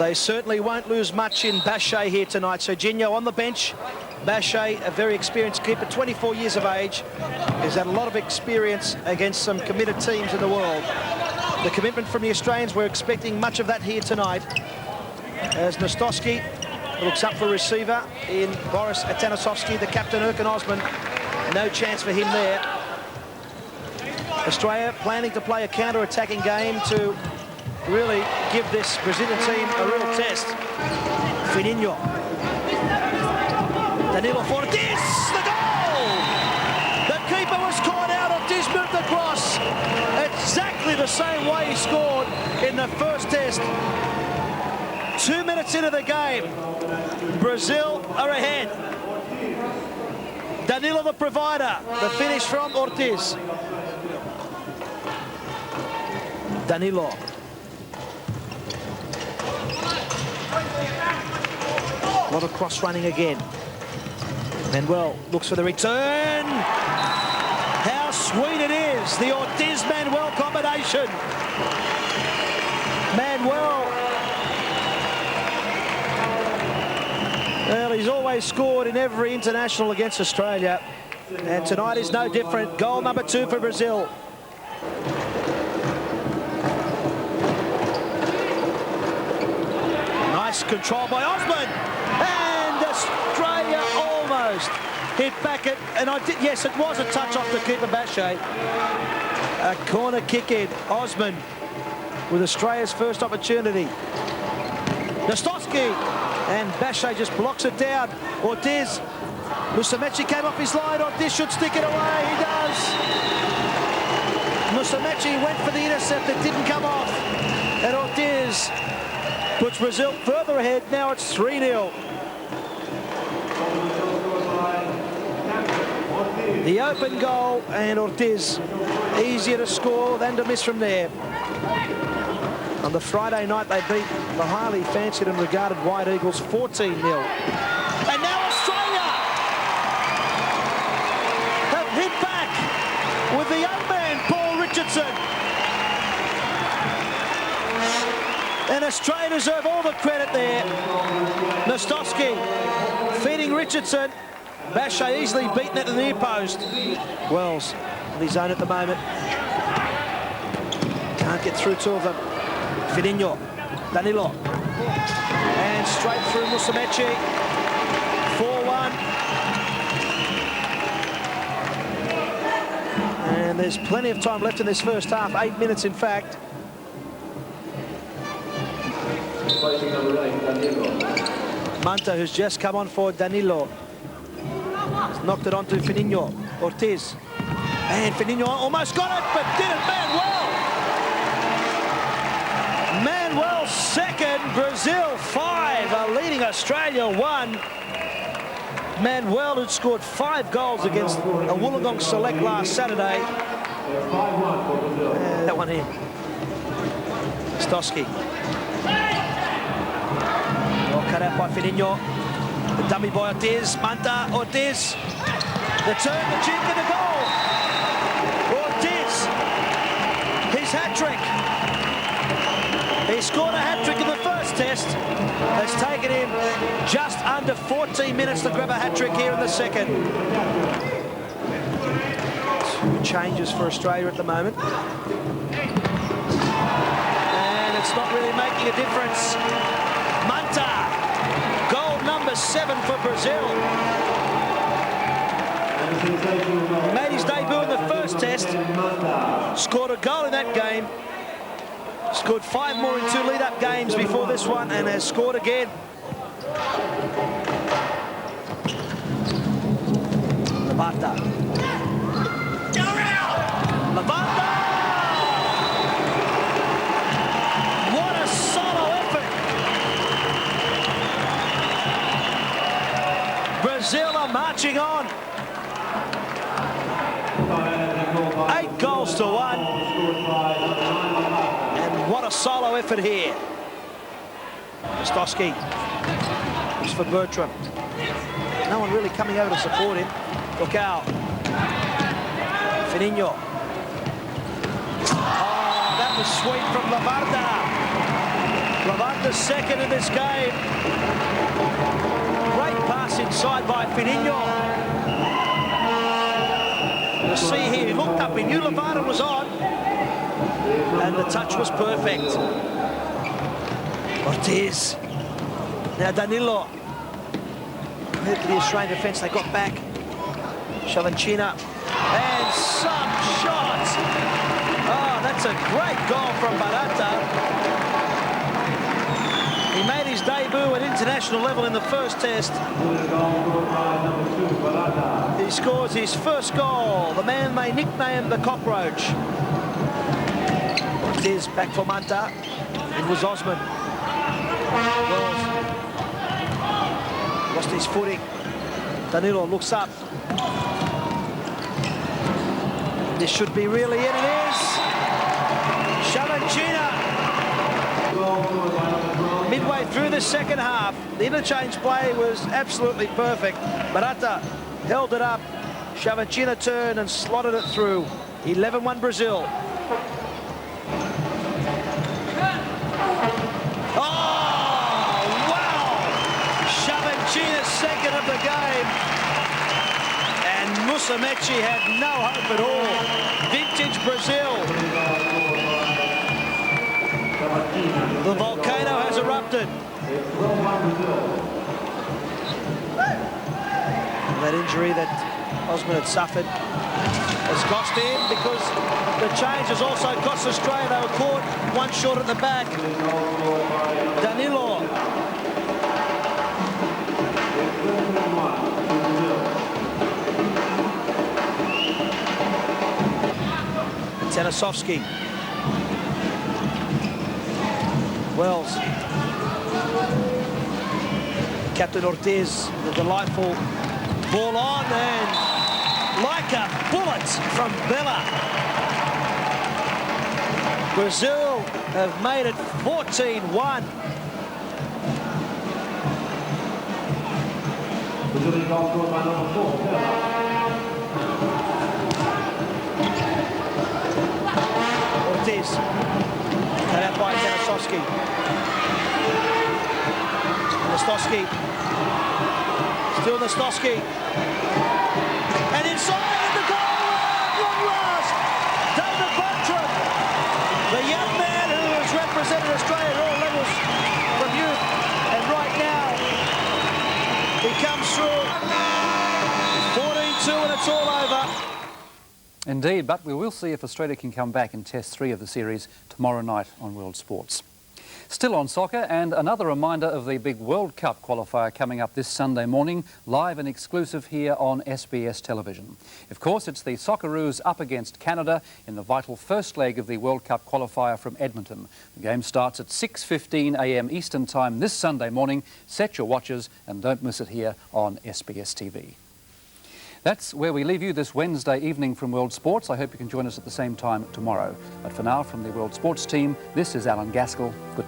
They certainly won't lose much in Bachet here tonight. So Gino on the bench. Bachet, a very experienced keeper, 24 years of age. He's had a lot of experience against some committed teams in the world. The commitment from the Australians, we're expecting much of that here tonight. As Nastowski looks up for receiver in Boris Atanisovsky, the captain, Erkan Osman. No chance for him there. Australia planning to play a counter-attacking game to really give this Brazilian team a real test. Fininho. Danilo Fortes, the goal! The keeper was caught out. Ortiz moved across. Exactly the same way he scored in the first test. 2 minutes into the game, Brazil are ahead. Danilo the provider, the finish from Ortiz. Danilo. A lot of cross-running again. Manuel looks for the return. How sweet it is, the Ortiz-Manuel combination. Manuel. Well, he's always scored in every international against Australia. And tonight is no different. Goal number 2 for Brazil. Nice control by Osman. And Australia almost hit back it. And yes, it was a touch off the keeper, Bachet. A corner kick in. Osman with Australia's first opportunity. Nastowski. And Bachet just blocks it down. Ortiz. Musumeci came off his line. Ortiz should stick it away. He does. Musumeci went for the intercept. It didn't come off. And Ortiz puts Brazil further ahead. Now it's 3-0. The open goal, and Ortiz easier to score than to miss from there. On the Friday night, they beat the highly fancied and regarded White Eagles 14-0. And now Australia have hit back with the young man, Paul Richardson. And Australia deserve all the credit there. Nastowski feeding Richardson. Bachet easily beaten at the near post. Wells in his own at the moment. Can't get through 2 of them. Fininho, Danilo, and straight through Musumeci, 4-1. And there's plenty of time left in this first half, 8 minutes in fact. Manta, who's just come on for Danilo. He's knocked it onto Fininho, Ortiz. And Fininho almost got it, but didn't. Manuel second, Brazil 5, leading Australia 1. Manuel had scored 5 goals against a Wollongong Select last Saturday. And that one in. Nastowski. Well cut out by Fininho. The dummy by Ortiz. Manta, Ortiz. The turn, the chink, and the goal. Ortiz. His hat-trick. He scored a hat-trick in the first test. It's taken him just under 14 minutes to grab a hat-trick here in the second. 2 changes for Australia at the moment. And it's not really making a difference. Manta, goal number 7 for Brazil. He made his debut in the first test. Scored a goal in that game. Scored 5 more in 2 lead-up games before this one, and has scored again. Levanta. Levanta! What a solo effort! Brazil are marching on. 8 goals to 1. What a solo effort here. Nastowski looks for Bertram. No one really coming over to support him. Look out. Fininho. Oh, that was sweet from Lavarda. Levanta's second in this game. Great pass inside by Firmino. You'll see here, he looked up, he knew Levanta was on, and the touch was perfect. Ortiz. Now Danilo. Compared to the Australian defence, they got back. Chavancina. And some shots. Oh, that's a great goal from Barata. He made his debut at international level in the first test. He scores his first goal. The man they nicknamed the Cockroach. It is back for Manta. It was Osman. Lost his footing. Danilo looks up. This should be really it. It is. Chavancina. Midway through the second half, the interchange play was absolutely perfect. Barata held it up. Chavancina turned and slotted it through. 11-1 Brazil. Oh, wow! Chavancina's second of the game. And Musumeci had no hope at all. Vintage Brazil. The volcano has erupted. That injury that Osman had suffered has cost him, because the change has also cost Australia. They were caught one short at the back. Danilo. Tanisovsky. Wells. Captain Ortiz, the delightful ball on, and like a bullet from Bella. Brazil have made it 14-1. Brazilian goal scored by number 4, Bella. Ortiz. Cut out by Tanisovsky. Nastowski. Still Nastowski. And inside the goal, long last. David Bartram, the young man who has represented Australia at all levels from youth. And right now, he comes through. 14-2 and it's all over. Indeed, but we will see if Australia can come back in Test 3 of the series tomorrow night on World Sports. Still on soccer, and another reminder of the big World Cup qualifier coming up this Sunday morning, live and exclusive here on SBS television. Of course, it's the Socceroos up against Canada in the vital first leg of the World Cup qualifier from Edmonton. The game starts at 6:15 a.m. Eastern Time this Sunday morning. Set your watches and don't miss it here on SBS TV. That's where we leave you this Wednesday evening from World Sports. I hope you can join us at the same time tomorrow. But for now, from the World Sports team, this is Alan Gaskell. Good